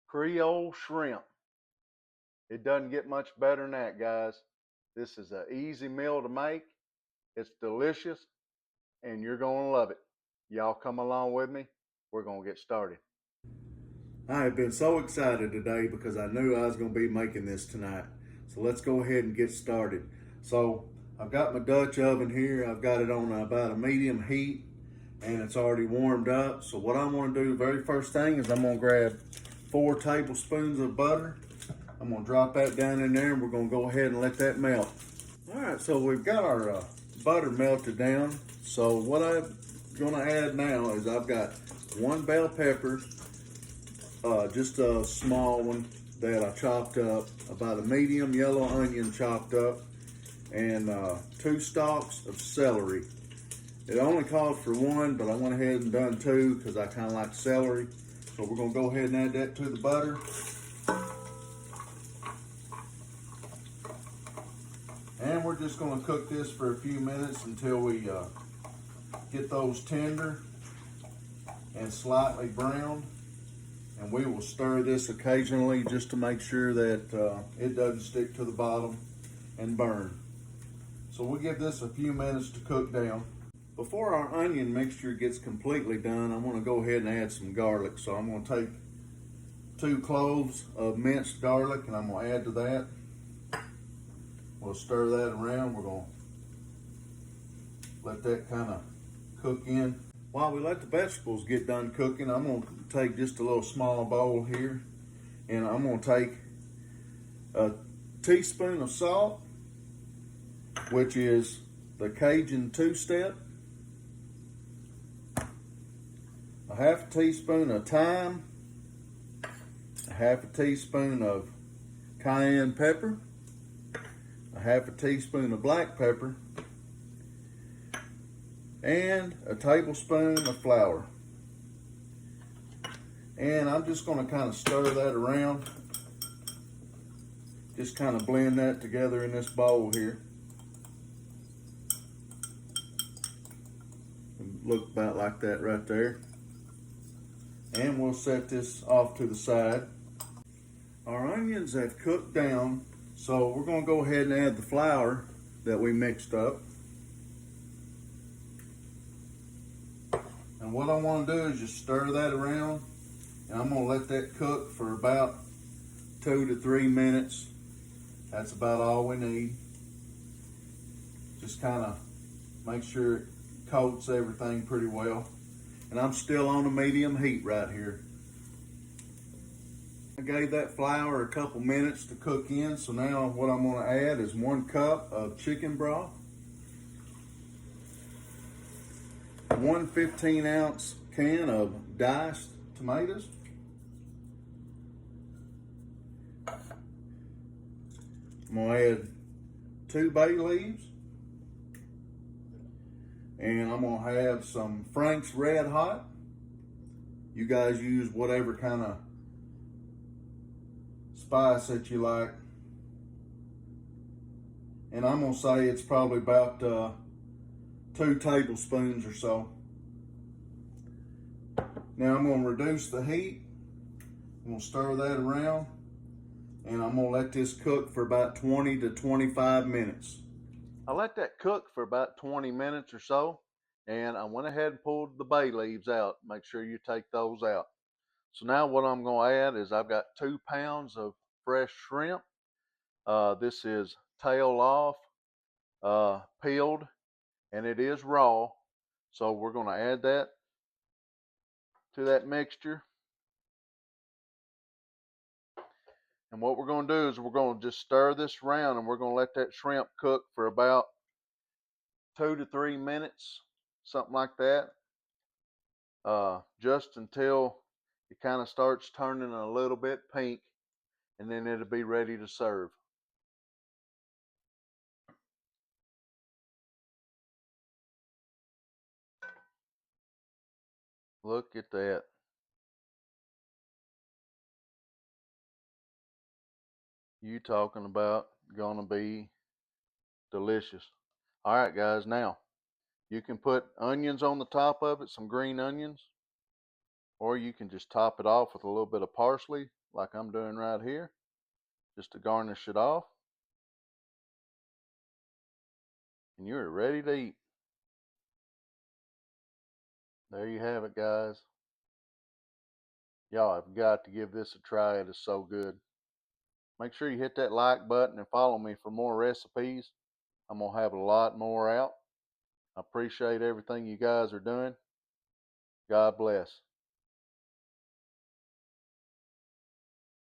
Creole shrimp. It doesn't get much better than that, guys. This is an easy meal to make. It's delicious, and you're going to love it. Y'all come along with me. We're going to get started. I have been so excited today because I knew I was going to be making this tonight. So let's go ahead and get started. So I've got my Dutch oven here. I've got it on about a medium heat and it's already warmed up. So what I'm going to do the very first thing is I'm going to grab 4 tablespoons of butter. I'm going to drop that down in there and we're going to go ahead and let that melt. All right, so we've got our butter melted down. So what I'm going to add now is I've got 1 bell pepper, just a small one that I chopped up, about a medium yellow onion chopped up, and 2 stalks of celery. It only called for 1, but I went ahead and done 2 because I kind of like celery. So we're going to go ahead and add that to the butter. And we're just going to cook this for a few minutes until we get those tender and slightly browned. And we will stir this occasionally just to make sure that it doesn't stick to the bottom and burn. So we'll give this a few minutes to cook down. Before our onion mixture gets completely done, I'm going to go ahead and add some garlic. So I'm going to take 2 cloves of minced garlic and I'm going to add to that. We'll stir that around. We're going to let that kind of cook in. While we let the vegetables get done cooking, I'm going to take just a little small bowl here and I'm going to take a teaspoon of salt, which is the Cajun 2-step, a half a teaspoon of thyme, a half a teaspoon of cayenne pepper, a half a teaspoon of black pepper, and a tablespoon of flour. And I'm just going to kind of stir that around. Just kind of blend that together in this bowl here. Look about like that right there. And we'll set this off to the side. Our onions have cooked down, so we're going to go ahead and add the flour that we mixed up. And what I want to do is just stir that around, and I'm going to let that cook for about 2 to 3 minutes. That's about all we need. Just kind of make sure it coats everything pretty well. And I'm still on a medium heat right here. I gave that flour a couple minutes to cook in, so now what I'm going to add is 1 cup of chicken broth, 1 15-ounce can of diced tomatoes, I'm going to add 2 bay leaves, and I'm going to have some Frank's Red Hot. You guys use whatever kind of spice that you like. And I'm going to say it's probably about 2 tablespoons or so. Now I'm going to reduce the heat. I'm going to stir that around. And I'm going to let this cook for about 20 to 25 minutes. I let that cook for about 20 minutes or so. And I went ahead and pulled the bay leaves out. Make sure you take those out. So now what I'm going to add is I've got 2 pounds of fresh shrimp. This is tail off, peeled, and it is raw. So we're going to add that to that mixture. And what we're going to do is we're going to just stir this around and we're going to let that shrimp cook for about 2 to 3 minutes, something like that. Just until it kind of starts turning a little bit pink, and then it'll be ready to serve. Look at that. You talking about gonna be delicious. All right, guys, now you can put onions on the top of it, some green onions, or you can just top it off with a little bit of parsley like I'm doing right here, just to garnish it off. And you're ready to eat. There you have it, guys. Y'all have got to give this a try. It is so good. Make sure you hit that like button and follow me for more recipes. I'm going to have a lot more out. I appreciate everything you guys are doing. God bless.